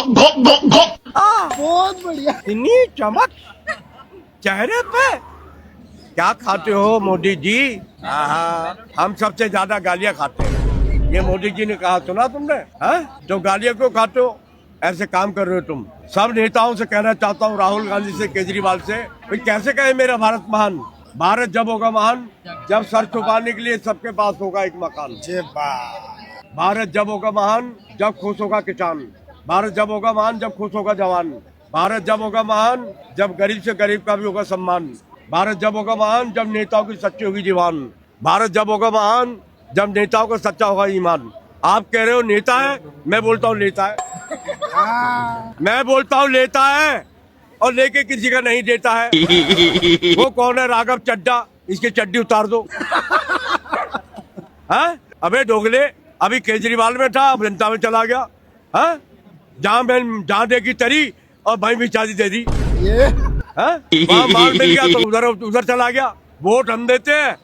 बहुत बढ़िया। इतनी चमक चेहरे पे। क्या खाते हो मोदी जी? हम सबसे ज्यादा गालियां खाते हैं। ये मोदी जी ने कहा, सुना तुमने? तो गालियां क्यों खाते हो? ऐसे काम कर रहे हो तुम। सब नेताओं से कहना चाहता हूँ, राहुल गांधी से, केजरीवाल से, भाई कैसे कहे मेरा भारत महान? भारत जब होगा महान जब सर छुपाने के लिए सबके पास होगा एक मकान। भारत जब होगा महान जब खुश होगा किसान। भारत जब होगा महान जब खुश होगा जवान। भारत जब होगा महान जब गरीब से गरीब का भी होगा सम्मान। भारत जब होगा महान जब नेताओं की सच्ची होगी जीवान। भारत जब होगा महान जब नेताओं का सच्चा होगा ईमान। आप कह रहे हो नेता है, मैं बोलता हूँ नेता है। मैं बोलता हूँ नेता है और लेके किसी का नहीं देता है। वो कौन है? राघव चड्डा। इसकी चड्डी उतार दो। अबे दोगले, अभी केजरीवाल में था, अब जनता में चला गया। जहाँ देखी तरी और भाई भी शादी दे दी। वहाँ माल मिल गया तो उधर चला गया। वोट हम देते हैं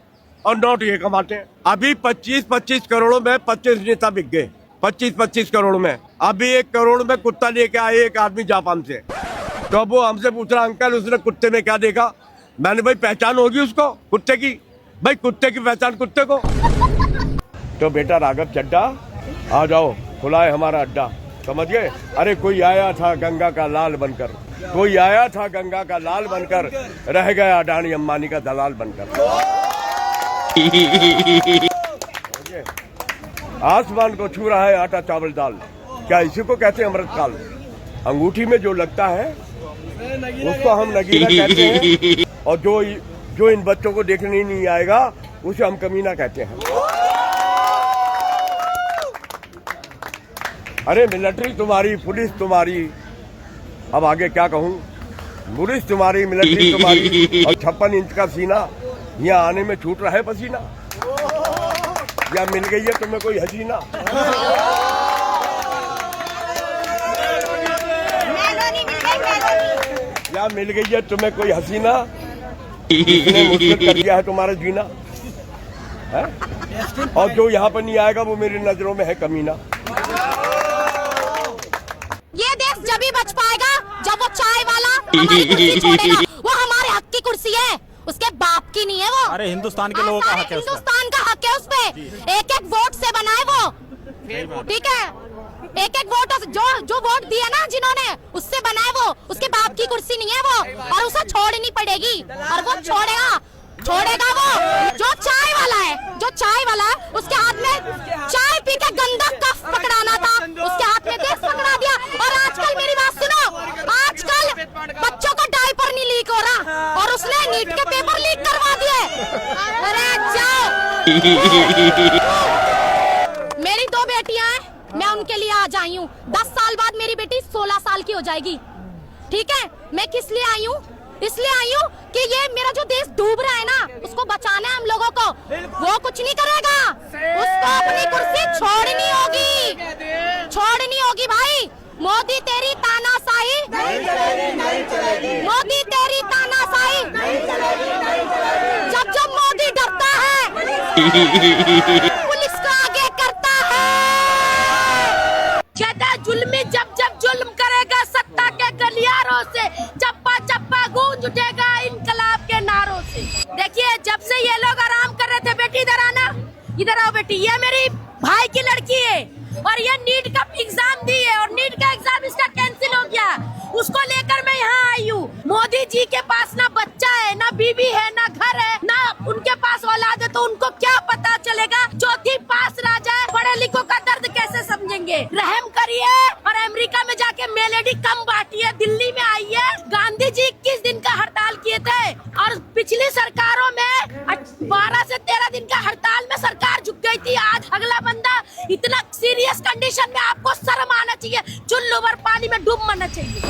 और नोट ये कमाते हैं। अभी 25-25 करोड़ों में 25 नेता बिक गए। 25-25 करोड़ में। अभी 1 करोड़ में कुत्ता लेके आए एक आदमी जापान से। तो वो हमसे पूछ रहा, अंकल उसने कुत्ते में क्या देखा? मैंने, भाई पहचान होगी उसको कुत्ते की। भाई कुत्ते की पहचान कुत्ते को। तो बेटा राघव चड्डा, आ जाओ, खुला है हमारा अड्डा। समझ गए? अरे कोई आया था गंगा का लाल बनकर, कोई आया था गंगा का लाल बनकर, रह गया अडानी अंबानी का दलाल बनकर। आसमान को छू रहा है आटा चावल दाल। क्या इसी को कहते हैं अमृतकाल? अंगूठी में जो लगता है उसको हम नगीना कहते हैं, और जो इन बच्चों को देखने नहीं आएगा उसे हम कमीना कहते हैं। अरे मिलिट्री तुम्हारी, पुलिस तुम्हारी, अब आगे क्या कहूँ? पुलिस तुम्हारी, मिलिट्री तुम्हारी, और 56 इंच का सीना, यहाँ आने में छूट रहा है पसीना। या मिल गई है तुम्हें कोई हसीना? या मिल गई है तुम्हें कोई हसीना? इसने मुश्किल कर दिया है तुम्हारा जीना है? और जो यहाँ पर नहीं आएगा वो मेरी नजरों में है कमीना। ये देश जब ही बच पाएगा जब वो चाय वाला हमारी कुर्सी छोड़ेगा। वो हमारे हक की कुर्सी है, उसके बाप की नहीं है वो। अरे हिंदुस्तान के लोगों का हक है, हिंदुस्तान का हक है उस पे। एक वोट से बनाए वो, ठीक है? एक वोट जो वोट दिया ना जिन्होंने, उससे बनाए वो। उसके बाप की कुर्सी नहीं है वो, और उसे छोड़नी पड़ेगी। और वो छोड़ेगा वो जो चाय वाला है, जो चाय वाला है। उसके हाथ में चाय पी के गंदा कफ पकड़ाना था, उसके हाथ में देश पकड़ा दिया। और आजकल मेरी बात सुनो, आजकल बच्चों का डायपर नहीं लीक हो रहा, और उसने नीट के पेपर लीक करवा दिए। अरे जाओ। मेरी 2 बेटियां हैं, मैं उनके लिए आज आई हूँ। 10 साल बाद मेरी बेटी 16 साल की हो जाएगी, ठीक है? मैं किस लिए आई हूँ? इसलिए आई हूँ कि ये मेरा जो देश डूब रहा है ना, उसको बचाना है हम लोगों को। वो कुछ नहीं करेगा, उसको अपनी कुर्सी छोड़नी होगी भाई। मोदी तेरी तानाशाही, मोदी तेरी तानाशाही। जब मोदी डरता है पुलिस को आगे करता है। ज्यादा जुल्मी जब जुल्म करेगा सत्ता के गलियारों से, चप्पा चप्पा गूंज उठेगा इनकलाब के नारों से। देखिए, जब से ये लोग आराम कर रहे थे, बेटी इधर आना, इधर आओ बेटी। ये मेरी भाई की लड़की है और ये नीट का एग्जाम दी है, और नीट का एग्जाम इसका कैंसिल हो गया। उसको लेकर मैं यहाँ आई हूँ। मोदी जी के पास ना बच्चा है, ना बीवी है, ना घर है, ना उनके पास औलाद है, तो उनको क्या पता चलेगा? चौथी पास राजा है, पढ़े लिखों का दर्द कैसे समझेंगे? रहम करिए। और अमेरिका में जाके मेलेडी कम बांटिए, दिल्ली में आइए। गांधी जी 21 दिन का हड़ताल किए थे, और पिछली सरकारों में 12 से 13 दिन का हड़ताल में सरकार झुक गई थी। आज अगला बंदा इतना सीरियस कंडीशन में, आपको शर्म आना चाहिए। चुल्लू भर पानी में डूब मरना चाहिए।